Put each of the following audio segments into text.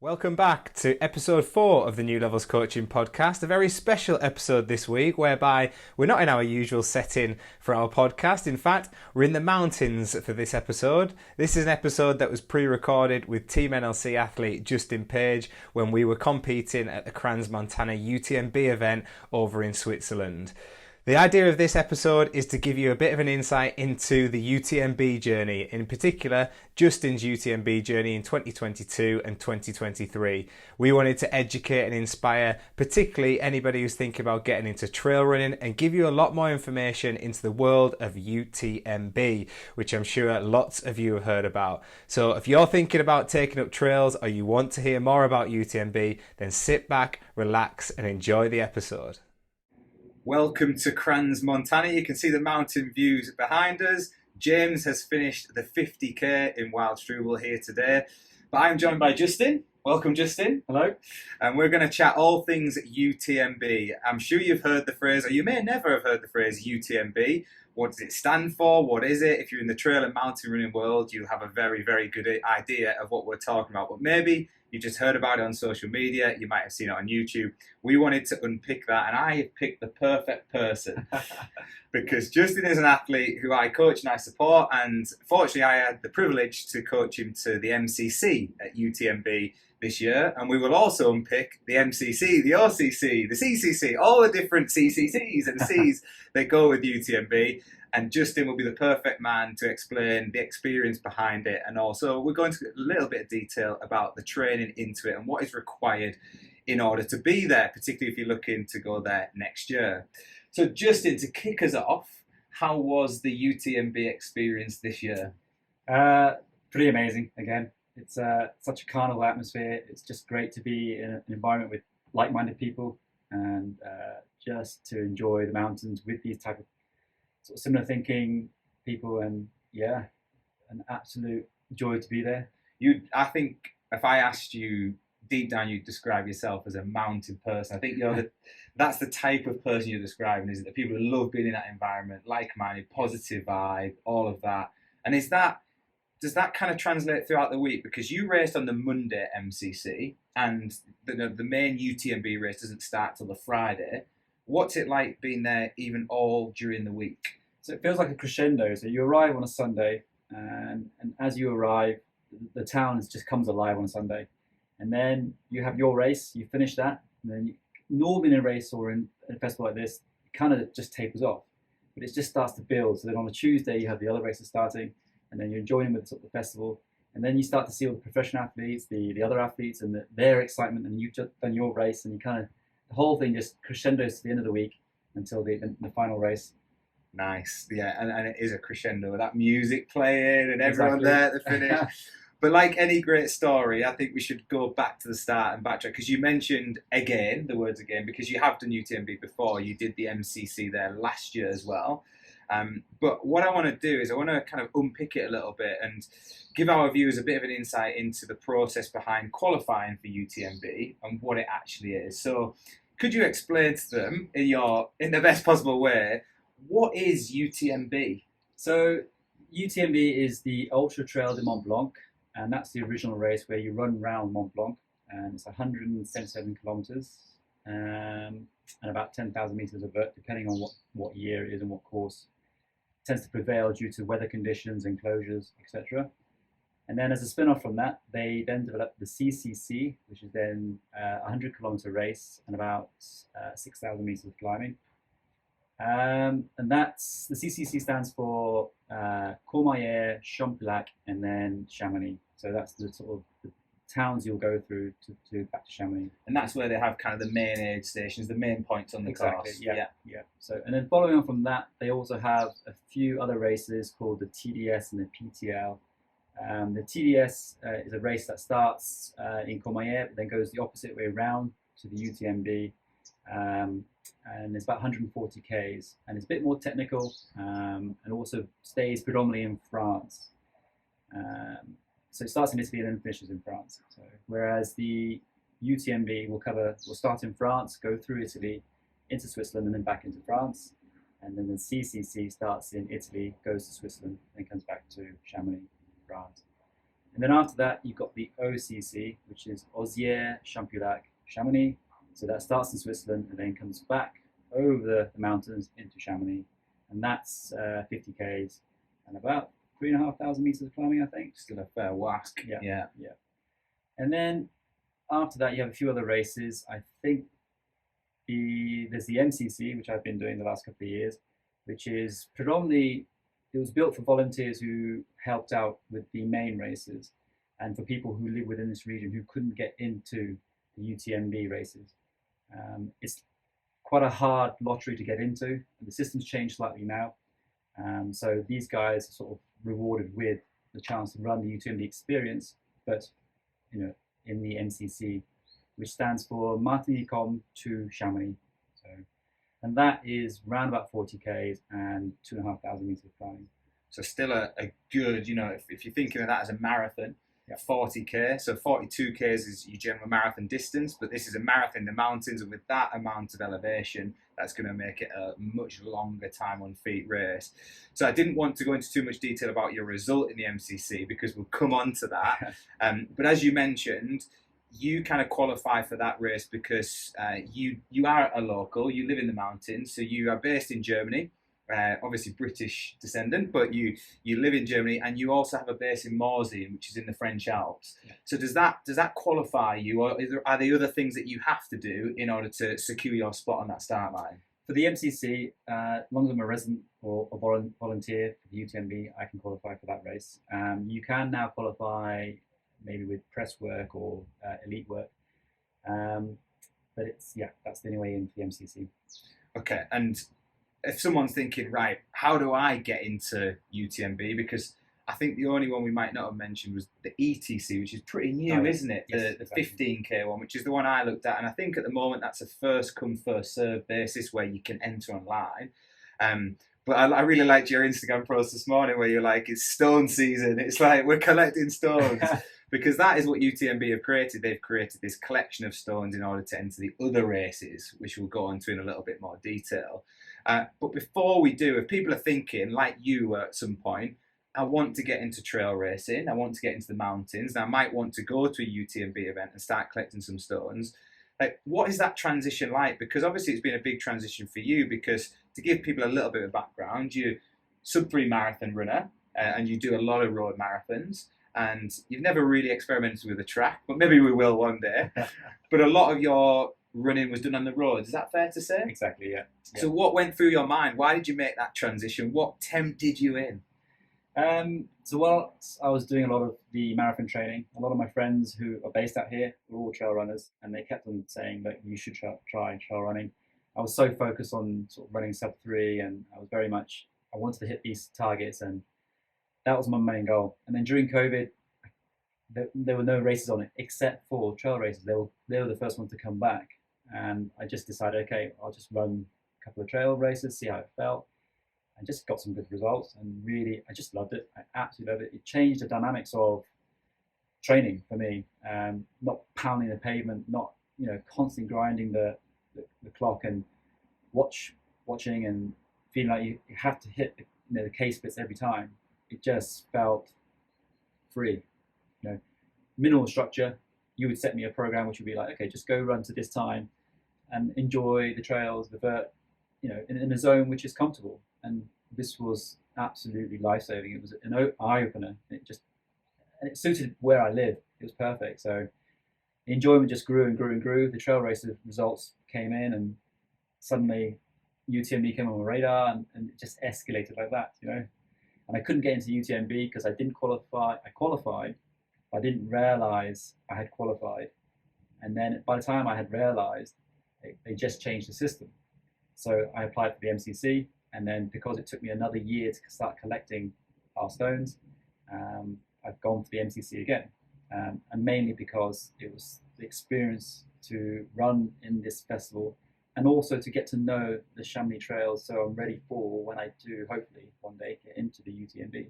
Welcome back to episode 4 of the New Levels Coaching Podcast, a very special episode this week whereby we're not in our usual setting for our podcast. In fact, we're in the mountains for this episode. This is an episode that was pre-recorded with Team NLC athlete Justin Page when we were competing at the Crans-Montana UTMB event over in Switzerland. The idea of this episode is to give you a bit of an insight into the UTMB journey, in particular Justin's UTMB journey in 2022 and 2023. We wanted to educate and inspire particularly anybody who's thinking about getting into trail running and give you a lot more information into the world of UTMB, which I'm sure lots of you have heard about. So if you're thinking about taking up trails or you want to hear more about UTMB, then sit back, relax and enjoy the episode. Welcome to Crans-Montana. You can see the mountain views behind us. James has finished the 50k in Wildstrubel here today. But I'm joined by Justin. Welcome, Justin. Hello. And we're going to chat all things UTMB. I'm sure you've heard the phrase, or you may never have heard the phrase UTMB. What does it stand for? What is it? If you're in the trail and mountain running world, you have a very, very good idea of what we're talking about. But maybe you just heard about it on social media. You might have seen it on YouTube. We wanted to unpick that, and I have picked the perfect person because Justin is an athlete who I coach and I support. And fortunately, I had the privilege to coach him to the MCC at UTMB this year. And we will also unpick the MCC, the OCC, the CCC, all the different CCCs and Cs that go with UTMB. And Justin will be the perfect man to explain the experience behind it. And also we're going to get a little bit of detail about the training into it and what is required in order to be there, particularly if you're looking to go there next year. So Justin, to kick us off, how was the UTMB experience this year? Pretty amazing again. It's such a carnival atmosphere. It's just great to be in an environment with like-minded people and just to enjoy the mountains with these type of sort of similar thinking people, and yeah, an absolute joy to be there. I think if I asked you deep down, you'd describe yourself as a mountain person. I think that's the type of person you're describing, isn't it? The people who love being in that environment, like-minded, positive vibe, all of that. And does that kind of translate throughout the week? Because you raced on the Monday MCC, and the main UTMB race doesn't start till the Friday. What's it like being there even all during the week? So it feels like a crescendo. So you arrive on a Sunday, and as you arrive, the town just comes alive on a Sunday. And then you have your race, you finish that, and then normally in a race or in a festival like this, it kind of just tapers off. But it just starts to build. So then on a Tuesday, you have the other races starting, and then you're joining with sort of the festival. And then you start to see all the professional athletes, the other athletes, and their excitement, and you've just done your race, and you kind of, the whole thing just crescendos to the end of the week until the final race. Nice, yeah, and it is a crescendo with that music playing and everyone Exactly. there at the finish. But like any great story, I think we should go back to the start and backtrack, because you mentioned again, the words again, because you have done UTMB before. You did the MCC there last year as well. But what I want to do is I want to kind of unpick it a little bit and give our viewers a bit of an insight into the process behind qualifying for UTMB and what it actually is. So could you explain to them in the best possible way, what is UTMB? So UTMB is the Ultra Trail de Mont Blanc, and that's the original race where you run around Mont Blanc, and it's 177 kilometers and about 10,000 meters of vert, depending on what year it is and what course. It tends to prevail due to weather conditions, enclosures, etc. And then as a spin-off from that, they then developed the CCC, which is then a 100-kilometer race and about 6,000 meters of climbing. And that's, the CCC stands for Courmayeur, Champillac, and then Chamonix. So that's the sort of the towns you'll go through to back to Chamonix. And that's where they have kind of the main aid stations, the main points on the course. Yeah. So, and then following on from that, they also have a few other races called the TDS and the PTL. The TDS is a race that starts in Courmayeur, but then goes the opposite way around to the UTMB. And it's about 140 Ks, and it's a bit more technical, and also stays predominantly in France. So it starts in Italy and then finishes in France. So, whereas the UTMB will start in France, go through Italy, into Switzerland, and then back into France. And then the CCC starts in Italy, goes to Switzerland, and comes back to Chamonix, France. And then after that, you've got the OCC, which is Osier Champulac Chamonix. So that starts in Switzerland and then comes back over the mountains into Chamonix. And that's 50 Ks and about 3,500 meters of climbing, I think. Still a fair whack. Yeah. And then after that, you have a few other races. I think there's the MCC, which I've been doing the last couple of years, which is predominantly, it was built for volunteers who helped out with the main races and for people who live within this region who couldn't get into the UTMB races. It's quite a hard lottery to get into, and the system's changed slightly now. So these guys are sort of rewarded with the chance to run the UTMB experience, but in the MCC, which stands for Martigny-Combe to Chamonix. So, and that is round about 40 Ks and 2,500 meters of climbing. So still a good, if you're thinking of that as a marathon, 40K, so 42Ks is your general marathon distance, but this is a marathon in the mountains, and with that amount of elevation, that's going to make it a much longer time on feet race. So I didn't want to go into too much detail about your result in the MCC because we'll come on to that. But as you mentioned, you kind of qualify for that race because you are a local, you live in the mountains, so you are based in Germany. Obviously British descendant, but you live in Germany, and you also have a base in Morzine, which is in the French Alps. Yeah. So does that qualify you, or are there other things that you have to do in order to secure your spot on that start line? For the MCC, as long as I'm a resident or a volunteer for the UTMB, I can qualify for that race. You can now qualify maybe with press work or elite work, but that's the only way in for the MCC. Okay, and if someone's thinking, right, how do I get into UTMB? Because I think the only one we might not have mentioned was the ETC, which is pretty new, isn't it? Yes, the 15K one, which is the one I looked at. And I think at the moment that's a first come, first serve basis where you can enter online. But I really liked your Instagram post this morning where you're like, it's stone season. It's like, we're collecting stones. Because that is what UTMB have created. They've created this collection of stones in order to enter the other races, which we'll go on to in a little bit more detail. But before we do, if people are thinking, like you were at some point, I want to get into trail racing, I want to get into the mountains, and I might want to go to a UTMB event and start collecting some stones. Like, what is that transition like? Because obviously it's been a big transition for you, because to give people a little bit of background, you're sub-3 marathon runner, and you do a lot of road marathons, and you've never really experimented with a track, but maybe we will one day. But a lot of your running was done on the road. Is that fair to say? Exactly, yeah. So what went through your mind? Why did you make that transition? What tempted you in? So while I was doing a lot of the marathon training, a lot of my friends who are based out here were all trail runners, and they kept on saying that you should try trail running. I was so focused on sort of running sub-3, and I wanted to hit these targets, and that was my main goal. And then during COVID, there were no races on it except for trail races. They were the first ones to come back, and I just decided, okay, I'll just run a couple of trail races, see how it felt. I just got some good results, and really, I just loved it. I absolutely loved it. It changed the dynamics of training for me. Not pounding the pavement, not constantly grinding the clock and watching and feeling like you have to hit the K splits every time. It just felt free. Minimal structure. You would set me a program which would be like, okay, just go run to this time and enjoy the trails, the vert, in a zone which is comfortable. And this was absolutely life-saving. It was an eye-opener. It suited where I live. It was perfect. So the enjoyment just grew and grew and grew. The trail race results came in, and suddenly UTMB came on my radar, and it just escalated like that, And I couldn't get into UTMB because I didn't qualify. I qualified, but I didn't realize I had qualified. And then by the time I had realized, they just changed the system. So I applied for the MCC, and then because it took me another year to start collecting our stones, I've gone for the MCC again. And mainly because it was the experience to run in this festival, and also to get to know the Chamonix trails, so I'm ready for when I do, hopefully, one day get into the UTMB.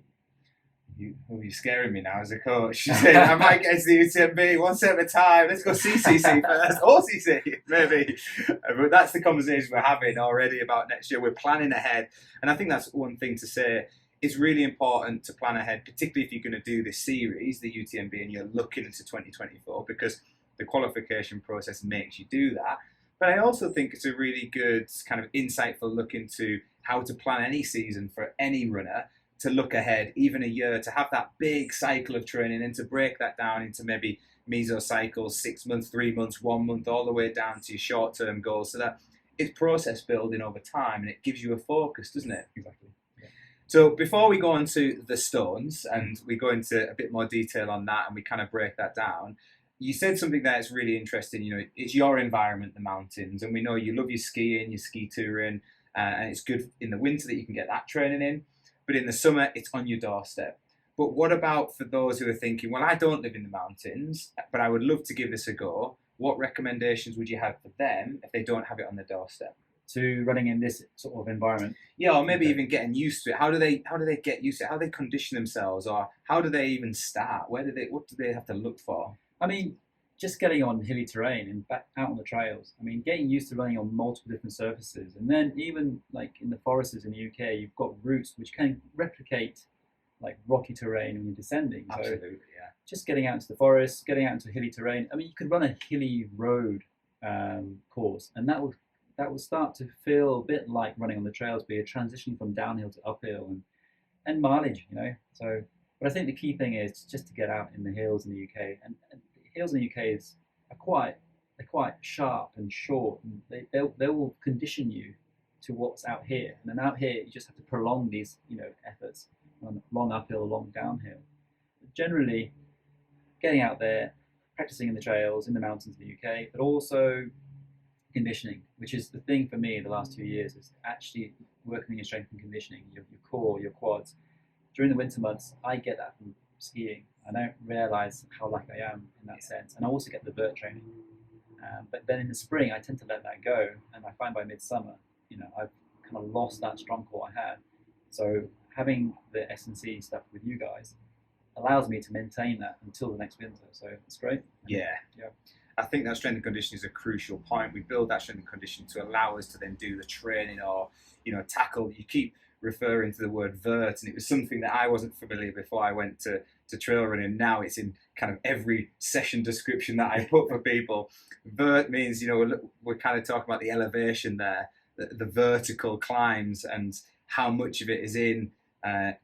You're scaring me now as a coach. You're saying, I might get into the UTMB one step at a time. Let's go CCC first, or CC, maybe. But that's the conversation we're having already about next year. We're planning ahead. And I think that's one thing to say. it's really important to plan ahead, particularly if you're going to do this series, the UTMB, and you're looking into 2024, because the qualification process makes you do that. But I also think it's a really good kind of insightful look into how to plan any season for any runner, to look ahead even a year, to have that big cycle of training and to break that down into maybe mesocycles, 6 months, 3 months, 1 month, all the way down to your short-term goals, so that it's process building over time and it gives you a focus, doesn't it? Exactly. Yeah. So before we go on to the stones and we go into a bit more detail on that and we kind of break that down, you said something that's really interesting. You know, it's your environment, the mountains, and we know you love your skiing, your ski touring, and it's good in the winter that you can get that training in. But in the summer, it's on your doorstep. But what about for those who are thinking, well, I don't live in the mountains, but I would love to give this a go? What recommendations would you have for them if they don't have it on their doorstep? To running in this sort of environment. Yeah, or maybe even getting used to it. How do they get used to it? How do they condition themselves, or how do they even start? What do they have to look for? I mean, just getting on hilly terrain and back out on the trails. I mean, getting used to running on multiple different surfaces, and then even like in the forests in the UK, you've got routes which can replicate like rocky terrain when you're descending. Absolutely, yeah. Just getting out into the forest, getting out into hilly terrain. I mean, you could run a hilly road course, and that will start to feel a bit like running on the trails, be a transition from downhill to uphill and mileage, you know. So, but I think the key thing is just to get out in the hills in the UK, and the hills in the UK are quite sharp and short, and they will condition you to what's out here, and then out here you just have to prolong these, you know, efforts, long uphill, long downhill. But generally, getting out there, practicing in the trails, in the mountains in the UK, but also conditioning, which is the thing for me the last 2 years, is actually working on your strength and conditioning, your core, your quads. During the winter months, I get that from skiing. I don't realise how lucky I am in that sense. And I also get the vert training. But then in the spring, I tend to let that go. And I find by midsummer, you know, I've kind of lost that strong core I had. So having the S&C stuff with you guys allows me to maintain that until the next winter. So it's great. Yeah. Yeah. I think that strength and conditioning is a crucial point. We build that strength and conditioning to allow us to then do the training or, you know, tackle. You keep referring to the word vert, and it was something that I wasn't familiar before I went to trail running. Now it's in kind of every session description that I put for people. Vert means, you know, we're kind of talking about the elevation there, the vertical climbs, and how much of it is in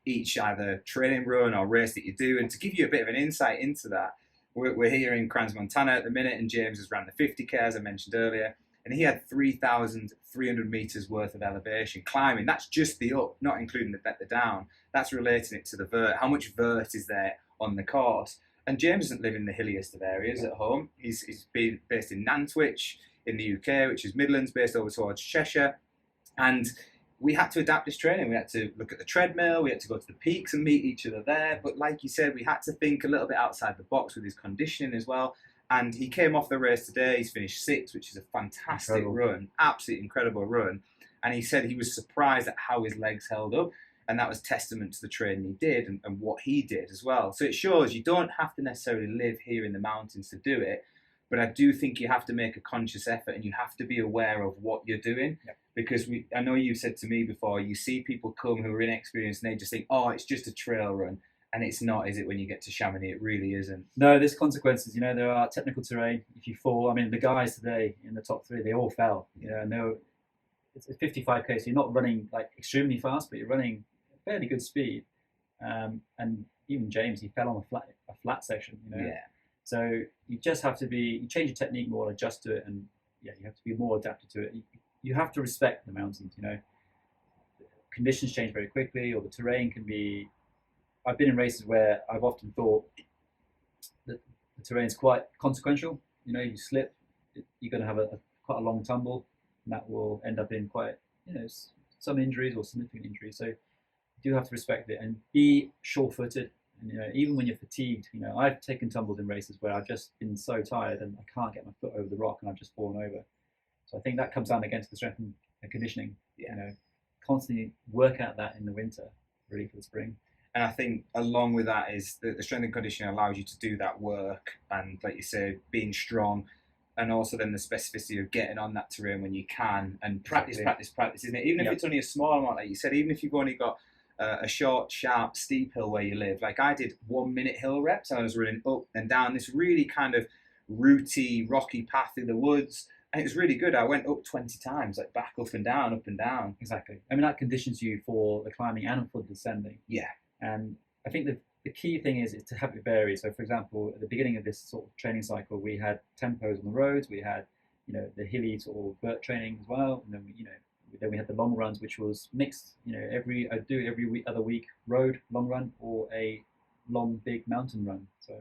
each either training run or race that you do. And to give you a bit of an insight into that, we're here in Crans, Montana at the minute, and James has ran the 50K, as I mentioned earlier, and he had 3,300 meters worth of elevation climbing. That's just the up, not including the down. That's relating it to the vert. How much vert is there on the course? And James doesn't live in the hilliest of areas at home. He's been based in Nantwich in the UK, which is Midlands, based over towards Cheshire. And we had to adapt this training. We had to look at the treadmill. We had to go to the peaks and meet each other there. But like you said, we had to think a little bit outside the box with his conditioning as well. And he came off the race today. He's finished 6th, which is a fantastic run, absolutely incredible run. And he said he was surprised at how his legs held up. And that was testament to the training he did and what he did as well. So it shows you don't have to necessarily live here in the mountains to do it. But I do think you have to make a conscious effort, and you have to be aware of what you're doing. Yep. Because I know you've said to me before, you see people come who are inexperienced and they just think, oh, it's just a trail run. And it's not, is it, when you get to Chamonix? It really isn't. No, there's consequences. You know, there are technical terrain. If you fall, I mean, the guys today in the top 3, they all fell. You know, and it's a 55K, so you're not running like extremely fast, but you're running fairly good speed. And even James, he fell on a flat section, you know. Yeah. So you just have to you change your technique more, adjust to it, and yeah, you have to be more adapted to it. You have to respect the mountains, you know. Conditions change very quickly, or the terrain can be. I've been in races where I've often thought that the terrain is quite consequential. You know, you slip, you're going to have quite a long tumble, and that will end up in quite, you know, some injuries or significant injuries. So you do have to respect it and be sure-footed. And, you know, even when you're fatigued, you know, I've taken tumbles in races where I've just been so tired and I can't get my foot over the rock and I've just fallen over. So I think that comes down against the strength and conditioning. Yeah. You know, constantly work out that in the winter, ready for the spring. And I think along with that is the strength and conditioning allows you to do that work and, like you say, being strong, and also then the specificity of getting on that terrain when you can, and practice, isn't it? Even if it's only a small amount, like you said, even if you've only got a short, sharp, steep hill where you live. Like I did 1 minute hill reps. I was running up and down this really kind of rooty, rocky path in the woods. And it was really good. I went up 20 times, like back up and down, up and down. Exactly. I mean, that conditions you for the climbing and for the descending. Yeah. And I think the key thing is to have it vary. So, for example, at the beginning of this sort of training cycle, we had tempos on the roads. We had, the hilly sort of vert training as well. And then, then we had the long runs, which was mixed. I do every other week road long run or a long big mountain run. So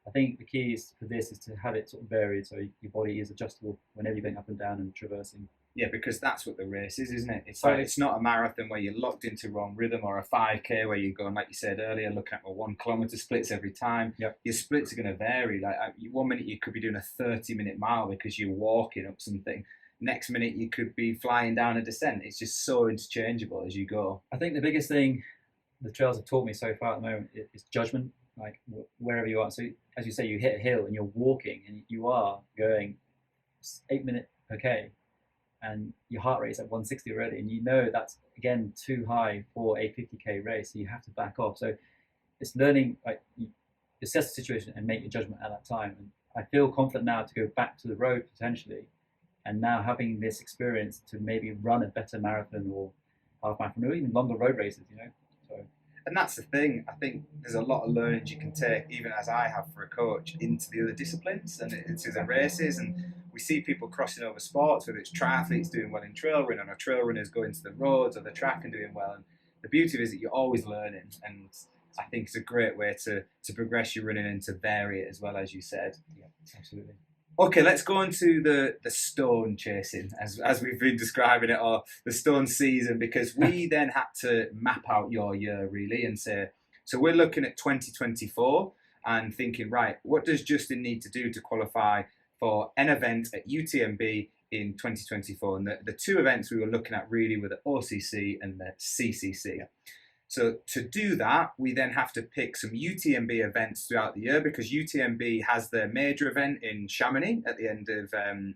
I think the key is for this is to have it sort of varied, so your body is adjustable whenever you're going up and down and traversing. Yeah, because that's what the race is, isn't it? It's Right. like, it's not a marathon where you're locked into wrong rhythm, or a 5K where you're going, like you said earlier, looking at 1 kilometre splits every time. Yep. Your splits are going to vary. Like 1 minute you could be doing a 30-minute mile because you're walking up something. Next minute you could be flying down a descent. It's just so interchangeable as you go. I think the biggest thing the trails have taught me so far at the moment is judgment. Like wherever you are. So as you say, you hit a hill and you're walking and you are going 8 minutes per K and your heart rate is at 160 already, and that's again too high for a 50K race, so you have to back off. So it's learning, like, you assess the situation and make your judgment at that time. And I feel confident now to go back to the road potentially, and now having this experience to maybe run a better marathon or half marathon or even longer road races, So And that's the thing. I think there's a lot of learnings you can take, even as I have for a coach, into the other disciplines and into the races. And we see people crossing over sports, whether it's triathletes doing well in trail running, or trail runners going to the roads or the track and doing well. And the beauty of it is that you're always learning. And I think it's a great way to progress your running and to vary it as well, as you said. yeah, absolutely. Okay, let's go on to the stone chasing, as we've been describing it, or the stone season, because we then had to map out your year really and say, so we're looking at 2024 and thinking, right, what does Justin need to do to qualify for an event at UTMB in 2024? And the 2 events we were looking at really were the OCC and the CCC. So to do that, we then have to pick some UTMB events throughout the year, because UTMB has their major event in Chamonix at the end of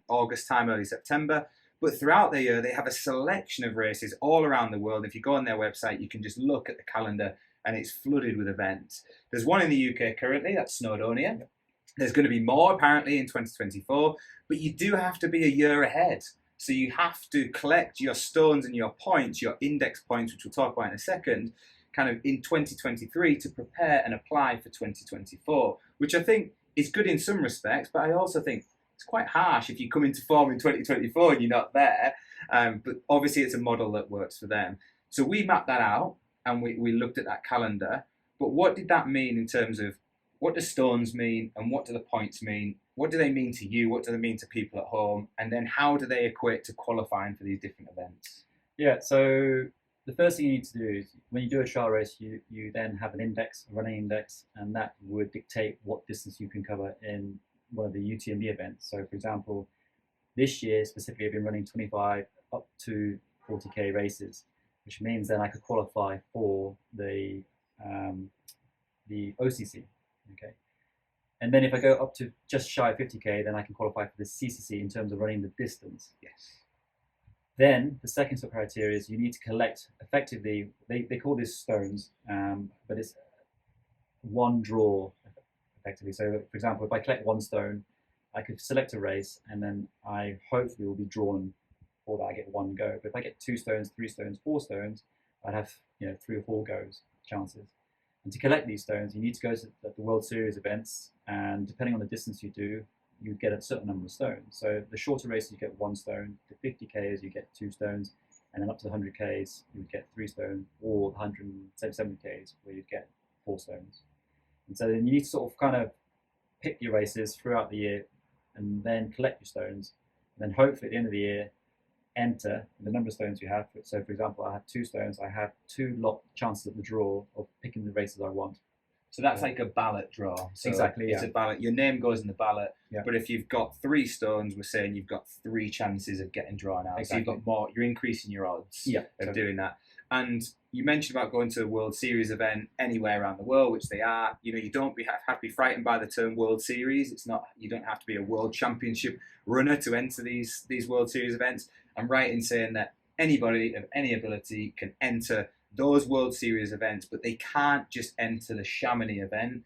August time, early September. But throughout the year, they have a selection of races all around the world. If you go on their website, you can just look at the calendar and it's flooded with events. There's one in the UK currently, that's Snowdonia. Yep. There's going to be more apparently in 2024, but you do have to be a year ahead. So you have to collect your stones and your points, your index points, which we'll talk about in a second, kind of in 2023 to prepare and apply for 2024, which I think is good in some respects, but I also think it's quite harsh if you come into form in 2024 and you're not there. But obviously it's a model that works for them. So we mapped that out and we looked at that calendar. But what did that mean in terms of what do stones mean and what do the points mean? What do they mean to you? What do they mean to people at home? And then how do they equate to qualifying for these different events? Yeah, so the first thing you need to do is when you do a trail race, you then have an index, a running index, and that would dictate what distance you can cover in one of the UTMB events. So for example, this year specifically I've been running 25 up to 40K races, which means then I could qualify for the OCC, okay? And then if I go up to just shy of 50K, then I can qualify for the CCC in terms of running the distance. Yes. Then the second sort of criteria is you need to collect effectively, they call this stones, but it's one draw effectively. So for example, if I collect 1 stone, I could select a race and then I hopefully will be drawn for that. I get 1 go. But if I get 2 stones, 3 stones, 4 stones, I'd have 3 or 4 goes chances. And to collect these stones, you need to go to the World Series events, and depending on the distance you do, you get a certain number of stones. So the shorter races, you get 1 stone. The 50Ks, you get 2 stones. And then up to the 100Ks, you would get 3 stones, or the 170Ks, where you'd get 4 stones. And so then you need to sort of kind of pick your races throughout the year and then collect your stones. And then hopefully at the end of the year, enter the number of stones you have. So for example, I have 2 stones. I have 2 lot chances at the draw of picking the races I want. So that's like a ballot draw. So exactly, it's a ballot. Your name goes in the ballot, yeah. But if you've got 3 stones, we're saying you've got 3 chances of getting drawn out. Exactly. So you've got more. You're increasing your odds of doing that. And you mentioned about going to a World Series event anywhere around the world, which they are. You don't have to be frightened by the term World Series. It's not. You don't have to be a World Championship runner to enter these World Series events. I'm right in saying that anybody of any ability can enter those World Series events, but they can't just enter the Chamonix event.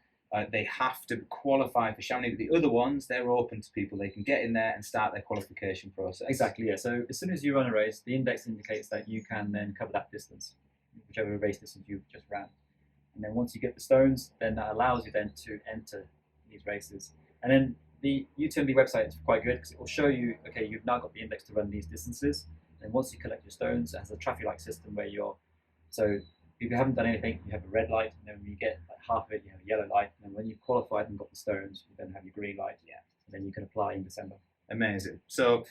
They have to qualify for Chamonix, but the other ones, they're open to people. They can get in there and start their qualification process. Exactly, yeah. So as soon as you run a race, the index indicates that you can then cover that distance, whichever race distance you just ran. And then once you get the stones, then that allows you then to enter these races. And then the UTMB website is quite good because it will show you, okay, you've now got the index to run these distances. And once you collect your stones, it has a traffic light system where so if you haven't done anything, you have a red light, and then when you get like half of it, you have a yellow light, and then when you've qualified and got the stones, you then have your green light, and then you can apply in December. Amazing. So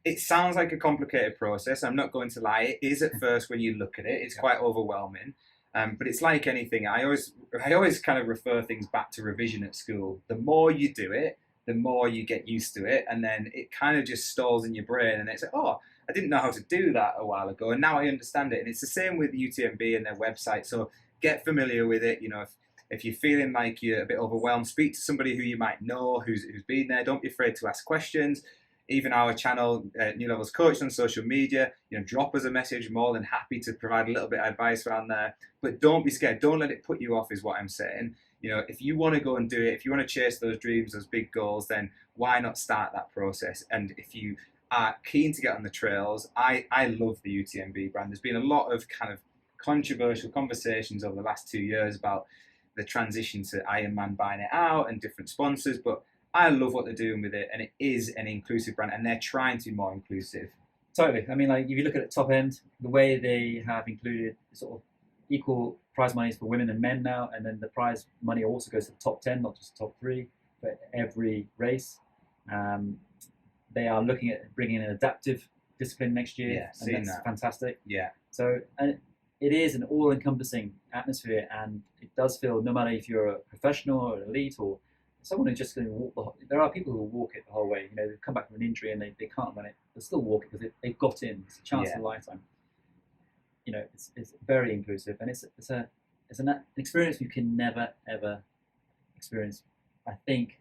it sounds like a complicated process. I'm not going to lie. It is at first when you look at it. It's quite overwhelming. But it's like anything. I always kind of refer things back to revision at school. The more you do it, the more you get used to it, and then it kind of just stalls in your brain, and it's like, oh, I didn't know how to do that a while ago, and now I understand it. And it's the same with UTMB and their website. So get familiar with it. You know, if you're feeling like you're a bit overwhelmed, speak to somebody who you might know who's been there. Don't be afraid to ask questions. Even our channel, New Levels Coach, on social media, you know, drop us a message. More than happy to provide a little bit of advice around there. But don't be scared. Don't let it put you off, is what I'm saying. You know, if you want to go and do it, if you want to chase those dreams, those big goals, then why not start that process? And if you are keen to get on the trails, I love the UTMB brand. There's been a lot of kind of controversial conversations over the last 2 years about the transition to Ironman buying it out and different sponsors, but I love what they're doing with it, and it is an inclusive brand, and they're trying to be more inclusive. Totally. I mean, like if you look at the top end, the way they have included sort of equal prize monies for women and men now, and then the prize money also goes to the top 10, not just the top 3, for every race. They are looking at bringing an adaptive discipline next year, and that's fantastic. Yeah. So, and it is an all-encompassing atmosphere, and it does feel, no matter if you're a professional or an elite or someone who's just going to walk there are people who will walk it the whole way. You know, they've come back from an injury and they can't run it. They'll still walk it because they've got in. It's a chance of a lifetime. You know, it's very inclusive, and it's an experience you can never ever experience, I think,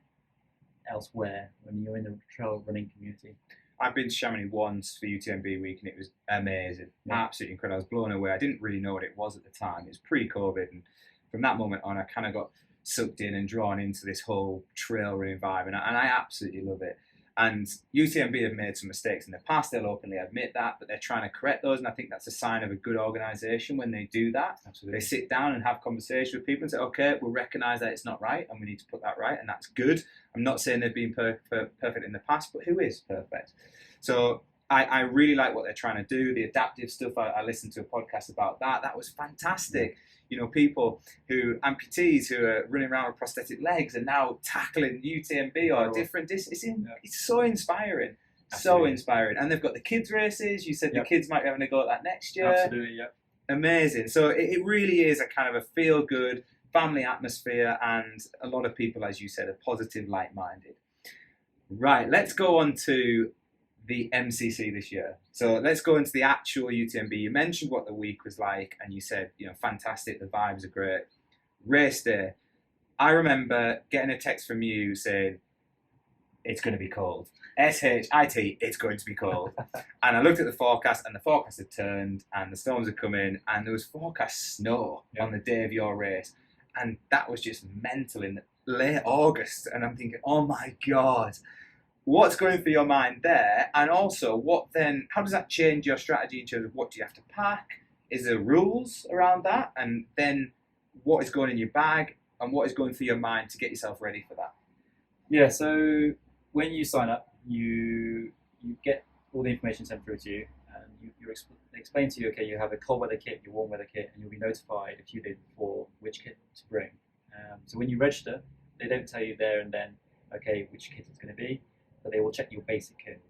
elsewhere when you're in the trail running community. I've been to Chamonix once for UTMB week, and it was amazing, absolutely incredible. I was blown away. I didn't really know what it was at the time. It was pre-COVID, and from that moment on, I kind of got sucked in and drawn into this whole trail running vibe, and I absolutely love it. And UTMB have made some mistakes in the past. They'll openly admit that, but they're trying to correct those, and I think that's a sign of a good organisation when they do that. Absolutely. They sit down and have conversation with people and say, okay, we'll recognise that it's not right, and we need to put that right, and that's good. I'm not saying they've been perfect in the past, but who is perfect? So I really like what they're trying to do. The adaptive stuff, I listened to a podcast about that. That was fantastic. You know, people amputees who are running around with prosthetic legs and now tackling UTMB or different distances. It's so inspiring. Absolutely. So inspiring. And they've got the kids races. You said the kids might be having a go at that next year. Absolutely, yeah. Amazing. So it really is a kind of a feel-good family atmosphere, and a lot of people, as you said, are positive, like-minded. Right, let's go on to the MCC this year. So let's go into the actual UTMB. You mentioned what the week was like, and you said, you know, fantastic, the vibes are great. Race day, I remember getting a text from you saying, it's going to be cold. S-H-I-T, it's going to be cold. And I looked at the forecast, and the forecast had turned, and the storms had come in, and there was forecast snow on the day of your race. And that was just mental in late August. And I'm thinking, oh my God, what's going through your mind there? And also, how does that change your strategy in terms of what do you have to pack? Is there rules around that? And then what is going in your bag, and what is going through your mind to get yourself ready for that? Yeah, so when you sign up, you get all the information sent through to you, and they explain to you, okay, you have a cold weather kit, your warm weather kit, and you'll be notified a few days before which kit to bring. So when you register, they don't tell you there and then, okay, which kit it's going to be, but they will check your basic kit.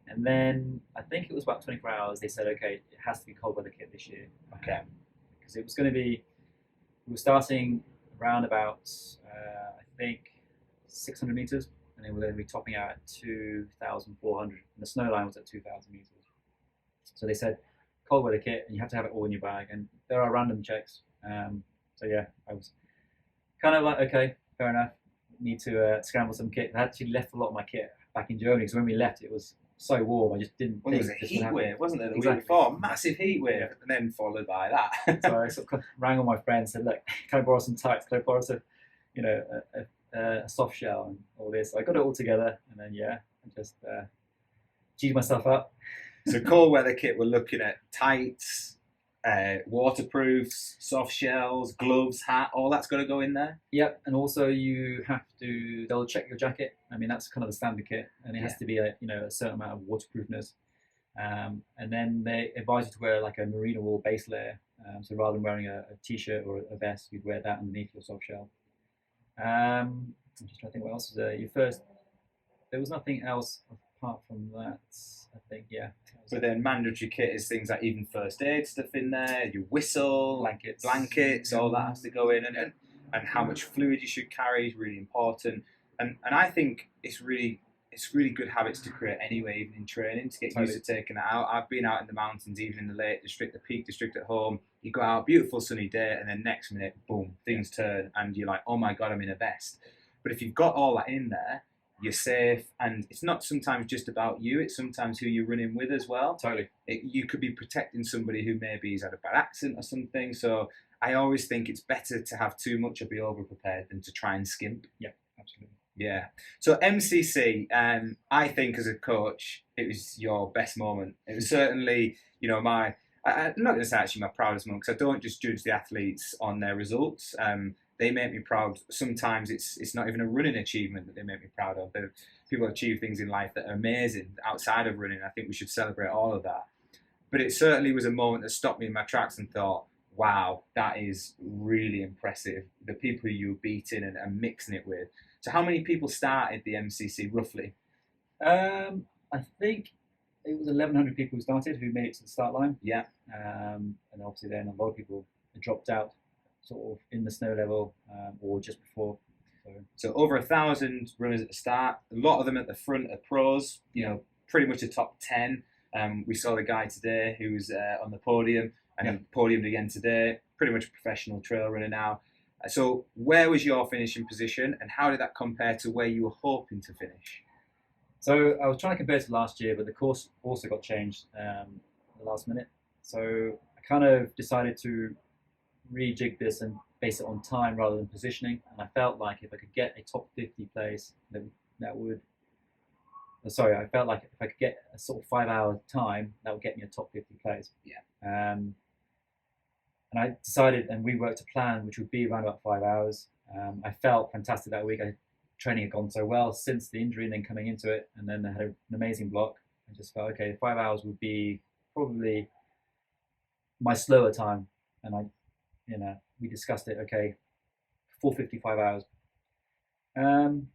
And then I think it was about 24 hours, they said, okay, it has to be cold weather kit this year. Okay. Because it was going to be, we were starting around about, I think, 600 meters, and then we're going to be topping out at 2,400, and the snow line was at 2,000 meters. So they said, cold weather kit, and you have to have it all in your bag, and there are random checks. So yeah, I was kind of like, okay, fair enough, need to scramble some kit. I actually left a lot of my kit back in Germany, because when we left, it was so warm. I just didn't Well, there think was a this would heat happen. wave, wasn't there, the week Exactly. before? Massive heat wave, Yeah. and then followed by that. So I sort of rang all my friends and said, look, can I borrow some tights? Can I borrow some, a soft shell and all this? So I got it all together, and then I just G'd myself up. So cold weather kit, we're looking at tights, waterproofs, soft shells, gloves, hat, all that's got to go in there. Yep, and also you have to double check your jacket. I mean, that's kind of the standard kit, and it has to be a certain amount of waterproofness. And then they advise you to wear like a merino wool base layer. So rather than wearing a t-shirt or a vest, you'd wear that underneath your soft shell. I'm just trying to think what else was there. There was nothing else apart from that. I think, yeah. But then mandatory kit is things like even first aid stuff in there, your whistle, blankets, all that has to go in, and how much fluid you should carry is really important. And I think it's really good habits to create anyway, even in training, to get used to taking it out. I've been out in the mountains, even in the Lake District, the Peak District at home. You go out, beautiful sunny day, and then next minute, boom, things turn, and you're like, oh my God, I'm in a vest. But if you've got all that in there, you're safe, and it's not sometimes just about you, it's sometimes who you're running with as well. Totally. You could be protecting somebody who maybe has had a bad accident or something. So I always think it's better to have too much or be over prepared than to try and skimp. Yeah, absolutely. Yeah. So MCC, I think as a coach, it was your best moment. It was certainly, I'm not going to say actually my proudest moment, because I don't just judge the athletes on their results. They make me proud. Sometimes it's not even a running achievement that they make me proud of. People achieve things in life that are amazing outside of running. I think we should celebrate all of that. But it certainly was a moment that stopped me in my tracks and thought, wow, that is really impressive. The people who you were beating and mixing it with. So how many people started the MCC roughly? I think it was 1,100 people who started, who made it to the start line. Yeah. And obviously then a lot of people dropped out sort of in the snow level or just before. So over 1,000 runners at the start, a lot of them at the front are pros, pretty much a top 10. We saw the guy today who was on the podium and he podiumed again today, pretty much a professional trail runner now. So where was your finishing position, and how did that compare to where you were hoping to finish? So I was trying to compare to last year, but the course also got changed at the last minute. So I kind of decided to rejig this and base it on time rather than positioning. And I felt like if I could get a top 50 place, that would. Sorry, I felt like if I could get a sort of 5-hour time, that would get me a top 50 place. Yeah. And I decided, and we worked a plan which would be around about 5 hours. I felt fantastic that week. Training had gone so well since the injury and then coming into it, and then I had an amazing block. I just felt, okay, 5 hours would be probably my slower time. And we discussed it, okay, 4:55 hours. And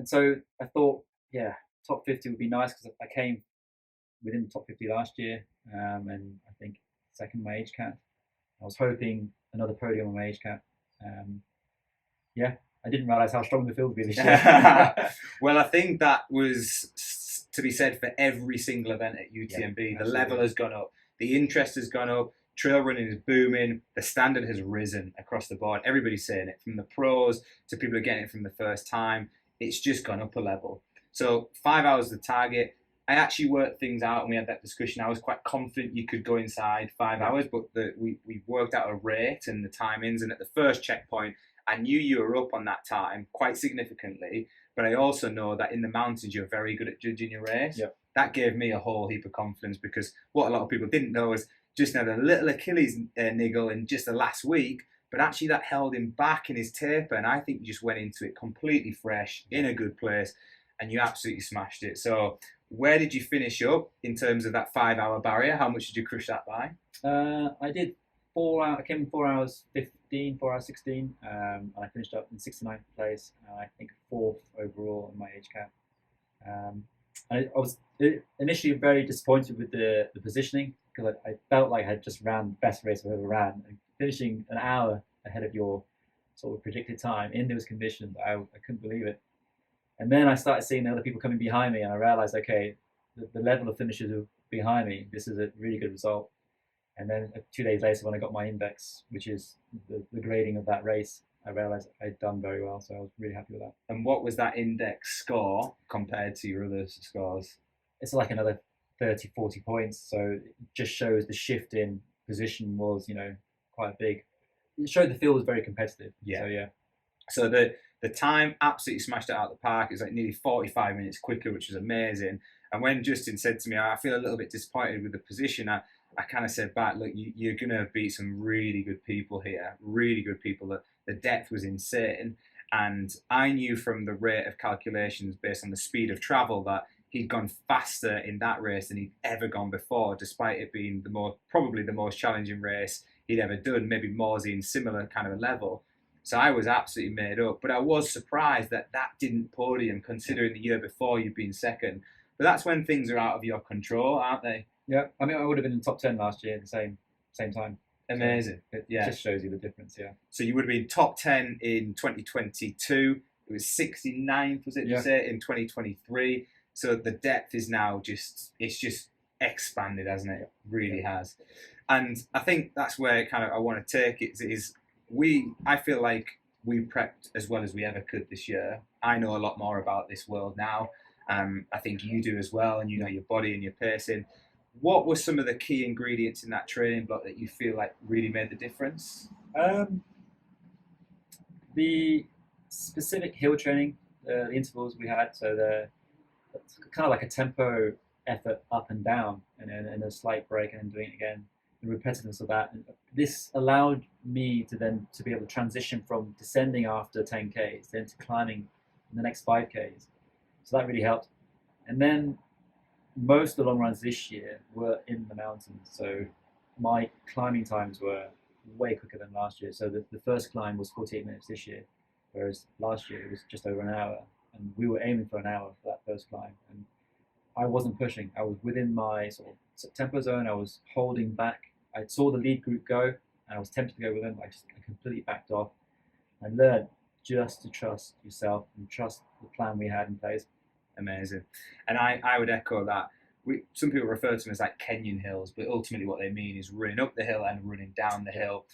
so I thought, yeah, top 50 would be nice, because I came within the top 50 last year, and I think second in my age cap. I was hoping another podium on my age cap. I didn't realise how strong the field would be this year. Well, I think that was to be said for every single event at UTMB. The level has gone up. The interest has gone up. Trail running is booming. The standard has risen across the board. Everybody's saying it, from the pros to people who are getting it from the first time. It's just gone up a level. So 5 hours is the target. I actually worked things out, and we had that discussion. I was quite confident you could go inside 5 hours, but we worked out a rate and the timings. And at the first checkpoint, I knew you were up on that time quite significantly, but I also know that in the mountains you're very good at judging your race. Yep. That gave me a whole heap of confidence, because what a lot of people didn't know was just had a little Achilles niggle in just the last week, but actually that held him back in his taper, and I think you just went into it completely fresh, in a good place, and you absolutely smashed it. So where did you finish up in terms of that 5 hour barrier? How much did you crush that by? I did 4 hours. I came in 4 hours 15, 4 hours 16, and I finished up in 69th place. I think 4th overall in my age cap. I was initially very disappointed with the positioning, because I felt like I had just ran the best race I've ever ran. And finishing an hour ahead of your sort of predicted time in those conditions, I couldn't believe it. And then I started seeing the other people coming behind me, and I realized, okay, the level of finishers who are behind me, this is a really good result. And then 2 days later, when I got my index, which is the grading of that race, I realized I'd done very well. So I was really happy with that. And what was that index score compared to your other scores? it's like another 30, 40 points. So it just shows the shift in position was, quite big. It showed the field was very competitive. Yeah. So yeah. So the time absolutely smashed it out of the park. It was like nearly 45 minutes quicker, which was amazing. And when Justin said to me, I feel a little bit disappointed with the position, I kind of said back, look, you're going to beat some really good people here, really good people. The depth was insane. And I knew from the rate of calculations based on the speed of travel that he'd gone faster in that race than he'd ever gone before, despite it being probably the most challenging race he'd ever done, maybe Morsey similar kind of a level. So I was absolutely made up, but I was surprised that didn't podium, considering the year before you'd been second. But that's when things are out of your control, aren't they? Yeah, I mean, I would have been in the top 10 last year at the same time. Amazing. So it just shows you the difference, yeah. So you would have been top 10 in 2022. It was 69th, was it, you say, in 2023. So the depth is now just expanded, hasn't it? It really has. And I think that's where kind of I want to take it is I feel like we prepped as well as we ever could this year. I know a lot more about this world now. I think you do as well, and you know your body and your pacing. What were some of the key ingredients in that training block that you feel like really made the difference? The specific hill training, the intervals we had, so it's kind of like a tempo effort up and down, and a slight break, and then doing it again. The repetitiveness of that. And this allowed me to be able to transition from descending after 10Ks then to climbing in the next 5Ks. So that really helped. And then most of the long runs this year were in the mountains. So my climbing times were way quicker than last year. So the first climb was 48 minutes this year, whereas last year it was just over an hour. And we were aiming for an hour for that first climb. And I wasn't pushing. I was within my sort of tempo zone. I was holding back. I saw the lead group go, and I was tempted to go with them. I completely backed off. I learned just to trust yourself and trust the plan we had in place. Amazing. And I would echo that. Some people refer to them as like Kenyan hills, but ultimately what they mean is running up the hill and running down the hill.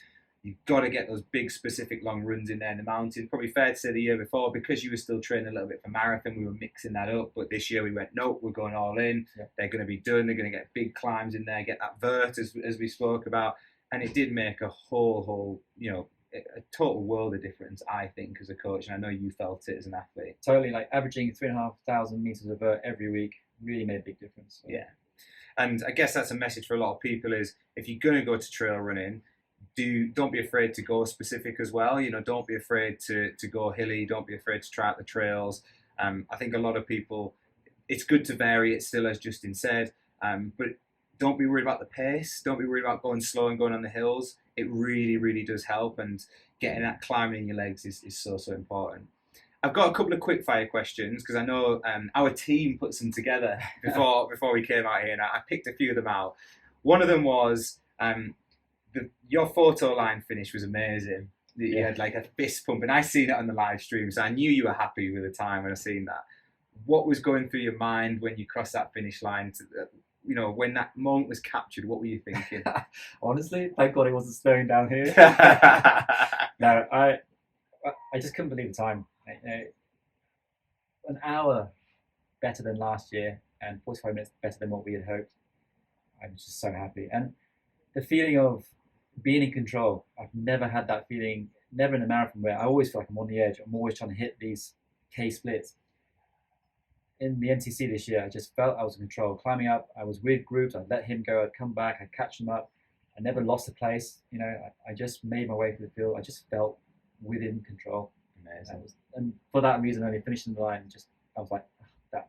You've got to get those big, specific long runs in there in the mountains. Probably fair to say the year before, because you were still training a little bit for marathon, we were mixing that up. But this year we went, nope, we're going all in. Yeah. They're going to be done. They're going to get big climbs in there, get that vert as we spoke about. And it did make a whole, a total world of difference, I think, as a coach. And I know you felt it as an athlete. Totally, like averaging 3,500 meters of vert every week really made a big difference. So. Yeah. And I guess that's a message for a lot of people is if you're going to go to trail running, don't be afraid to go specific as well. Don't be afraid to go hilly. Don't be afraid to try out the trails. I think a lot of people, it's good to vary it still, as Justin said, but don't be worried about the pace. Don't be worried about going slow and going on the hills. It really, really does help, and getting that climbing in your legs is so important. I've got a couple of quick fire questions because I know our team put some together before we came out here, and I picked a few of them out. One of them was your photo line finish was amazing. You had like a fist pump, and I seen it on the live stream, so I knew you were happy with the time when I seen that. What was going through your mind when you crossed that finish line? When that moment was captured, what were you thinking? Honestly, thank God it wasn't slowing down here. No, I just couldn't believe the time. An hour better than last year, and 45 minutes better than what we had hoped. I was just so happy, and the feeling of being in control. I've never had that feeling, never in a marathon, where I always feel like I'm on the edge. I'm always trying to hit these K splits. In the NTC this year, I just felt I was in control. Climbing up, I was with groups. I'd let him go. I'd come back. I'd catch him up. I never lost a place. I just made my way through the field. I just felt within control. Amazing. And for that reason, only finishing the line, I was like, oh, that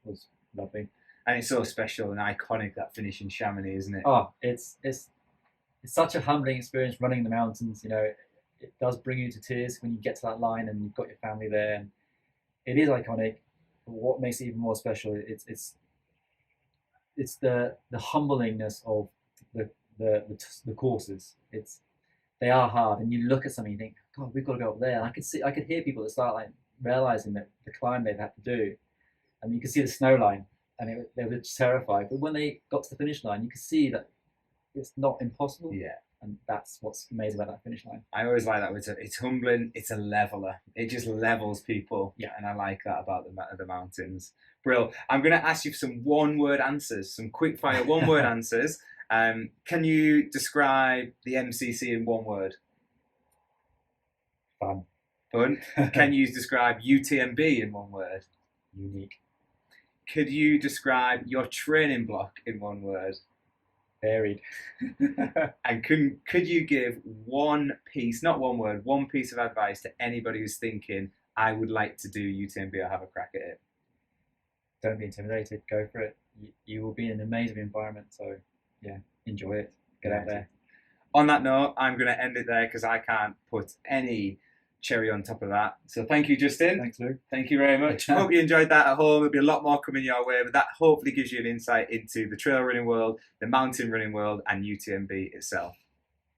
was lovely. And it's so special and iconic, that finish in Chamonix, isn't it? Oh, it's such a humbling experience running in the mountains. It does bring you to tears when you get to that line and you've got your family there. And it is iconic. But what makes it even more special, it's the humblingness of the courses. They are hard, and you look at something and you think, God, we've got to go up there. And I could hear people that start like realizing that the climb they've had to do, and you could see the snow line, and they were just terrified. But when they got to the finish line, you could see that it's not impossible. Yeah. And that's what's amazing about that finish line. I always like that. It's humbling. It's a leveler. It just levels people. Yeah. And I like that about the mountains. Brill. I'm going to ask you for some one-word answers, some quick-fire one-word answers. Can you describe the MCC in one word? Fun. Fun. Can you describe UTMB in one word? Unique. Could you describe your training block in one word? Varied. And could you give one piece, not one word, one piece of advice to anybody who's thinking, I would like to do UTMB or have a crack at it? Don't be intimidated. Go for it. You will be in an amazing environment. So, yeah, enjoy it. Get out there. On that note, I'm going to end it there because I can't put any cherry on top of that. So thank you, Justin. Thanks, Luke. Thank you very much. I hope you enjoyed that at home. There'll be a lot more coming your way, but that hopefully gives you an insight into the trail running world, the mountain running world, and UTMB itself.